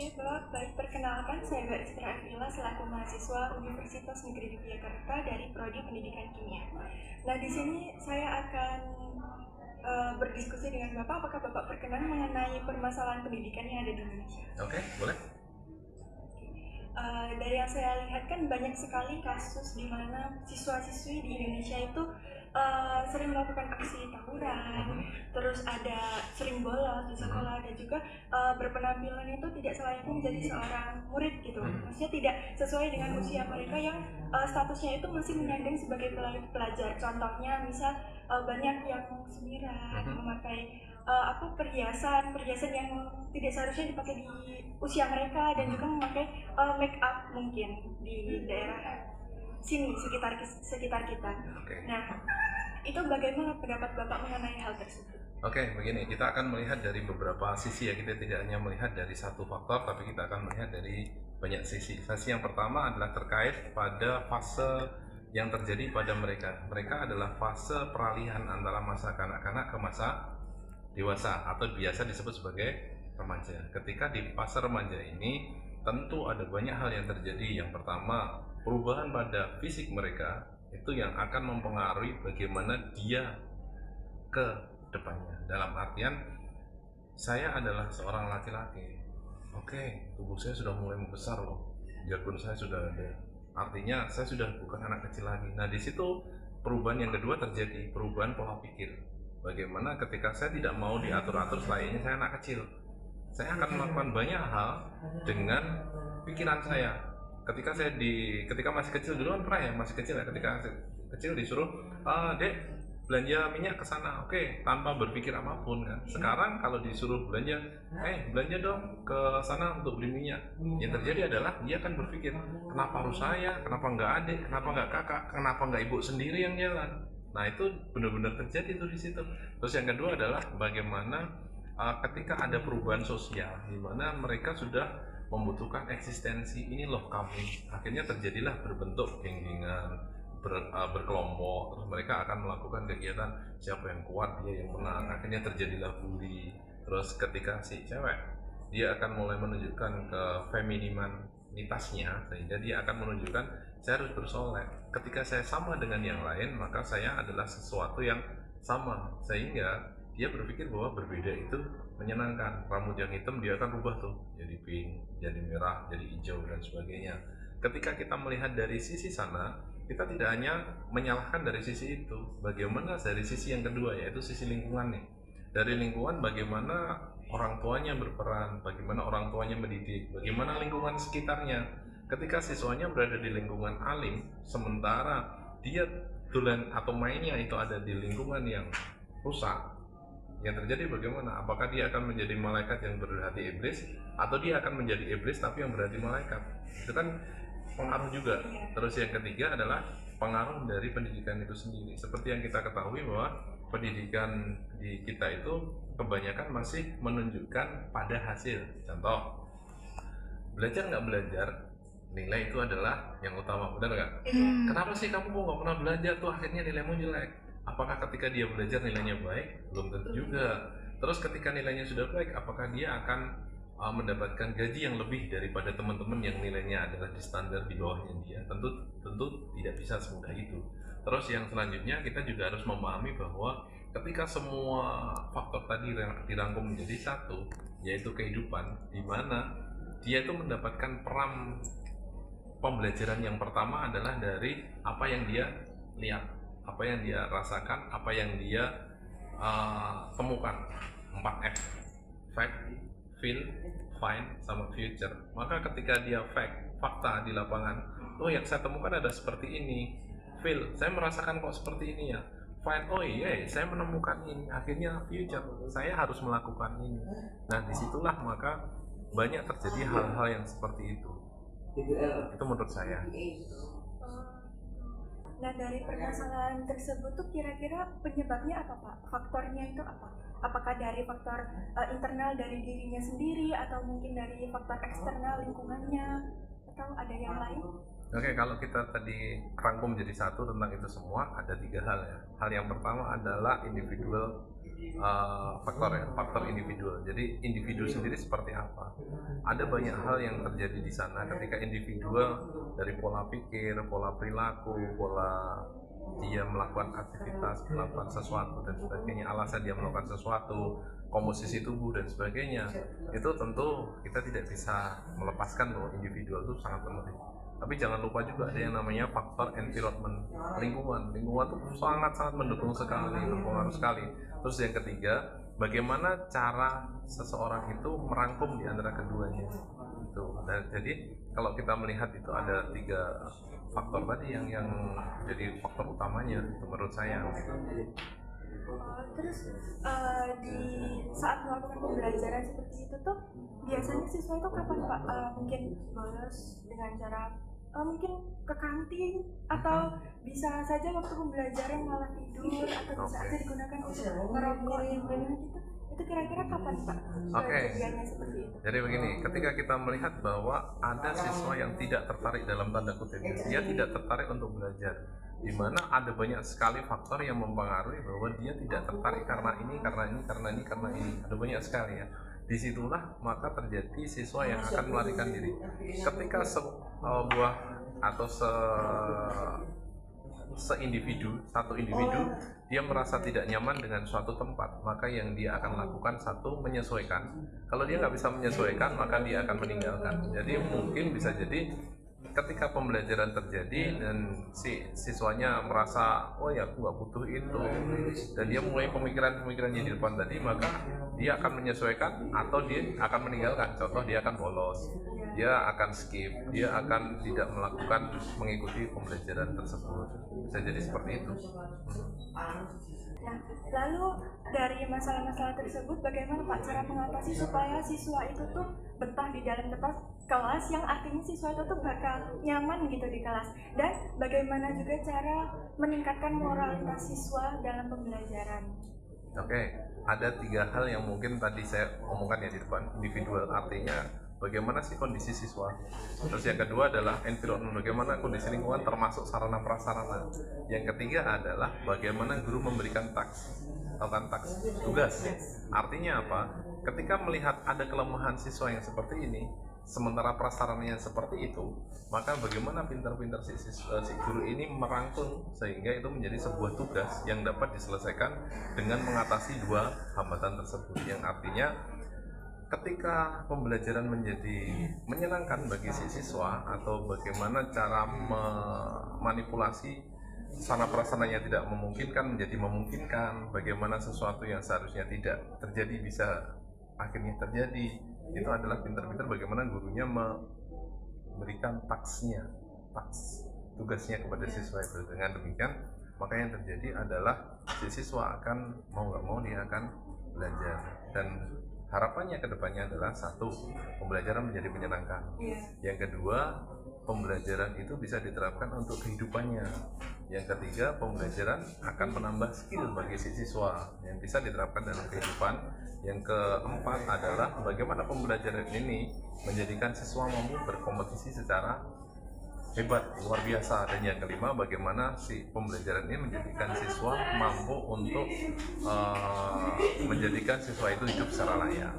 Oke, baik. Perkenalkan, saya Mbak Citra Afila selaku mahasiswa Universitas Negeri Yogyakarta dari Prodi Pendidikan Kimia. Nah, di sini saya akan berdiskusi dengan Bapak. Apakah Bapak berkenan mengenai permasalahan pendidikan yang ada di Indonesia? Oke, boleh. Dari yang saya lihat kan banyak sekali kasus di mana siswa-siswi di Indonesia itu sering melakukan aksi tawuran, terus ada sering bolos di sekolah, dan juga berpenampilan itu tidak selayaknya menjadi seorang murid gitu. Maksudnya tidak sesuai dengan usia mereka yang statusnya itu masih menyandang sebagai pelajar. Contohnya misal banyak yang semiran, memakai perhiasan yang tidak seharusnya dipakai di usia mereka, dan juga memakai make up mungkin di daerah sini sekitar kita. Nah, itu bagaimana pendapat Bapak mengenai hal tersebut? Oke, begini, kita akan melihat dari beberapa sisi ya. Kita tidak hanya melihat dari satu faktor, tapi kita akan melihat dari banyak sisi. Sisi yang pertama adalah terkait pada fase yang terjadi pada mereka. Mereka adalah fase peralihan antara masa kanak-kanak ke masa dewasa atau biasa disebut sebagai remaja. Ketika di fase remaja ini tentu ada banyak hal yang terjadi. Yang pertama, perubahan pada fisik mereka itu yang akan mempengaruhi bagaimana dia ke depannya. Dalam artian, saya adalah seorang laki-laki. Oke, tubuh saya sudah mulai membesar loh. Biarpun saya sudah ada. Artinya saya sudah bukan anak kecil lagi. Nah, di situ perubahan yang kedua terjadi, perubahan pola pikir. Bagaimana ketika saya tidak mau diatur-atur selayaknya saya anak kecil. Saya akan melakukan banyak hal dengan pikiran saya. Ketika masih kecil dulu kan pernah ya, masih kecil ya, ketika kecil disuruh, "Dek, belanja minyak ke sana." Oke, tanpa berpikir apapun kan. Sekarang kalau disuruh belanja, belanja dong ke sana untuk beli minyak. Yang terjadi adalah dia akan berpikir, kenapa harus saya, kenapa nggak adik, kenapa nggak kakak, kenapa nggak ibu sendiri yang jalan. Nah, itu benar-benar terjadi tuh di situ. Terus yang kedua adalah bagaimana ketika ada perubahan sosial di mana mereka sudah membutuhkan eksistensi. Ini loh kami. Akhirnya terjadilah berbentuk geng-gengan, berkelompok. Terus mereka akan melakukan kegiatan siapa yang kuat dia yang menang. Akhirnya terjadilah bully. Terus ketika si cewek dia akan mulai menunjukkan ke femininitasnya, sehingga dia akan menunjukkan saya harus bersolek. Ketika saya sama dengan yang lain, maka saya adalah sesuatu yang sama, sehingga dia berpikir bahwa berbeda itu menyenangkan. Rambut yang hitam dia akan rubah tuh jadi pink, jadi merah, jadi hijau dan sebagainya. Ketika kita melihat dari sisi sana, kita tidak hanya menyalahkan dari sisi itu. Bagaimana dari sisi yang kedua, yaitu sisi lingkungan nih. Dari lingkungan bagaimana orang tuanya berperan, bagaimana orang tuanya mendidik, bagaimana lingkungan sekitarnya. Ketika siswanya berada di lingkungan alim, sementara dia tulen atau mainnya itu ada di lingkungan yang rusak, yang terjadi bagaimana? Apakah dia akan menjadi malaikat yang berhati iblis, atau dia akan menjadi iblis tapi yang berhati malaikat? Itu kan pengaruh juga. Terus yang ketiga adalah pengaruh dari pendidikan itu sendiri. Seperti yang kita ketahui bahwa pendidikan di kita itu kebanyakan masih menunjukkan pada hasil. Contoh, belajar nggak belajar, nilai itu adalah yang utama, benar nggak? Kenapa sih kamu kok nggak pernah belajar tuh akhirnya nilaimu jelek? Apakah ketika dia belajar nilainya baik? Belum tentu juga. Terus ketika nilainya sudah baik, apakah dia akan mendapatkan gaji yang lebih daripada teman-teman yang nilainya adalah di standar di bawahnya dia? Tentu tidak bisa semudah itu. Terus yang selanjutnya kita juga harus memahami bahwa ketika semua faktor tadi dirangkum menjadi satu, yaitu kehidupan, di mana dia itu mendapatkan peran pembelajaran yang pertama adalah dari apa yang dia lihat, apa yang dia rasakan, apa yang dia temukan. 4F: fact, feel, find, sama future. Maka ketika dia fakta di lapangan, oh yang saya temukan ada seperti ini. Feel, saya merasakan kok seperti ini ya. Find, oh iya saya menemukan ini. Akhirnya future, saya harus melakukan ini. Nah, disitulah maka banyak terjadi hal-hal yang seperti itu. Itu menurut saya. Nah, dari permasalahan tersebut tuh kira-kira penyebabnya apa, Pak? Faktornya itu apa? Apakah dari faktor internal dari dirinya sendiri, atau mungkin dari faktor eksternal lingkungannya, atau ada yang lain? Oke, kalau kita tadi rangkum jadi satu tentang itu semua, ada 3 hal ya. Hal yang pertama adalah individual faktor ya, faktor individual. Jadi individu sendiri seperti apa? Ada banyak hal yang terjadi di sana ketika individual dari pola pikir, pola perilaku, pola dia melakukan aktivitas, melakukan sesuatu dan sebagainya, alasan dia melakukan sesuatu, komposisi tubuh dan sebagainya. Itu tentu kita tidak bisa melepaskan bahwa individual itu sangat penting. Tapi jangan lupa juga ada yang namanya faktor environment, lingkungan. Lingkungan itu sangat-sangat mendukung sekali, berpengaruh sekali. Terus yang ketiga, bagaimana cara seseorang itu merangkum di antara keduanya. Itu. Dan jadi kalau kita melihat itu ada 3 faktor tadi yang jadi faktor utamanya itu menurut saya. Terus di saat melakukan pembelajaran seperti itu tuh biasanya siswa itu kapan Pak mungkin bolos dengan cara mungkin ke kantin atau bisa saja waktu pembelajaran malah tidur atau bisa aja digunakan untuk merokok gitu. Itu kira-kira kapan Pak kejadiannya seperti itu? Jadi begini, ketika kita melihat bahwa ada siswa yang tidak tertarik dalam tanda kutip, dia tidak tertarik untuk belajar, di mana ada banyak sekali faktor yang mempengaruhi bahwa dia tidak tertarik karena ini, ada banyak sekali ya. Disitulah maka terjadi siswa yang akan melarikan diri. Ketika sebuah atau satu individu dia merasa tidak nyaman dengan suatu tempat, maka yang dia akan lakukan satu menyesuaikan. Kalau dia nggak bisa menyesuaikan, maka dia akan meninggalkan. Jadi mungkin bisa jadi ketika pembelajaran terjadi dan si siswanya merasa oh ya aku nggak butuh itu dan dia mulai pemikiran-pemikirannya di depan tadi, maka dia akan menyesuaikan atau dia akan meninggalkan. Contoh, dia akan bolos, dia akan skip, dia akan tidak mengikuti pembelajaran tersebut. Bisa jadi seperti itu. Nah, lalu dari masalah-masalah tersebut bagaimana Pak cara mengatasi supaya siswa itu tuh betah di dalam kelas, yang artinya siswa itu tuh bakal nyaman gitu di kelas, dan bagaimana juga cara meningkatkan moralitas siswa dalam pembelajaran? Oke, ada 3 hal yang mungkin tadi saya omongkan ya di depan. Individual artinya bagaimana sih kondisi siswa. Terus yang kedua adalah environment, bagaimana kondisi lingkungan termasuk sarana prasarana. Yang ketiga adalah bagaimana guru memberikan tugas. Artinya apa? Ketika melihat ada kelemahan siswa yang seperti ini, sementara prasarananya seperti itu, maka bagaimana pintar-pintar si guru ini merangkum sehingga itu menjadi sebuah tugas yang dapat diselesaikan dengan mengatasi 2 hambatan tersebut. Yang artinya ketika pembelajaran menjadi menyenangkan bagi si siswa, atau bagaimana cara memanipulasi sana prasananya tidak memungkinkan menjadi memungkinkan, bagaimana sesuatu yang seharusnya tidak terjadi bisa akhirnya terjadi, itu adalah pintar-pintar bagaimana gurunya memberikan tugasnya kepada siswa itu. Dengan demikian maka yang terjadi adalah si siswa akan mau nggak mau dia akan belajar, dan harapannya ke depannya adalah 1, pembelajaran menjadi menyenangkan. Yang kedua, pembelajaran itu bisa diterapkan untuk kehidupannya. Yang ketiga, pembelajaran akan menambah skill bagi si siswa yang bisa diterapkan dalam kehidupan. Yang keempat adalah bagaimana pembelajaran ini menjadikan siswa mampu berkompetisi secara hebat, luar biasa. Dan yang kelima, bagaimana si pembelajaran ini menjadikan siswa mampu untuk menjadikan siswa itu hidup secara layak.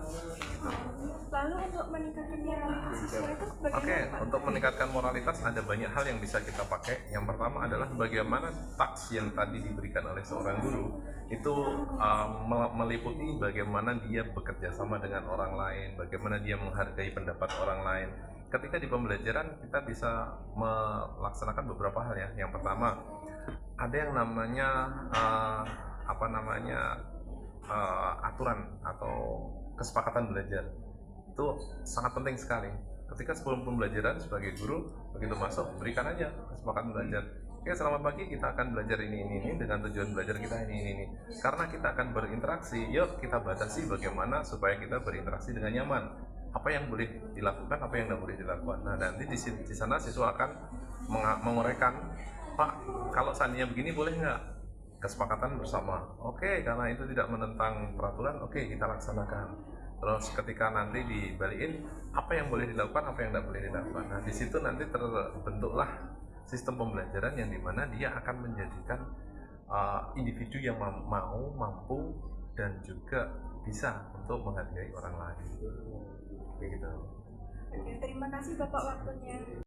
Lalu untuk meningkatkan moralitas siswa itu bagaimana? Untuk meningkatkan moralitas ada banyak hal yang bisa kita pakai. Yang pertama adalah bagaimana taks yang tadi diberikan oleh seorang guru itu meliputi bagaimana dia bekerja sama dengan orang lain, bagaimana dia menghargai pendapat orang lain. Ketika di pembelajaran kita bisa melaksanakan beberapa hal ya. Yang pertama, ada yang namanya aturan atau kesepakatan belajar. Itu sangat penting sekali. Ketika sebelum pembelajaran sebagai guru begitu masuk, berikan aja kesepakatan belajar. Oke, selamat pagi, kita akan belajar ini dengan tujuan belajar kita ini. Karena kita akan berinteraksi, yuk kita batasi bagaimana supaya kita berinteraksi dengan nyaman. Apa yang boleh dilakukan, apa yang tidak boleh dilakukan. Nah, nanti di sana siswa akan menguraikan, Pak, kalau seandainya begini boleh nggak? Kesepakatan bersama. Oke, karena itu tidak menentang peraturan, oke kita laksanakan. Terus ketika nanti dibalikin, apa yang boleh dilakukan, apa yang tidak boleh dilakukan. Nah, di situ nanti terbentuklah sistem pembelajaran yang dimana dia akan menjadikan individu yang mampu dan juga bisa untuk menghargai orang lain. Kayak gitu. Oke, terima kasih Bapak waktunya.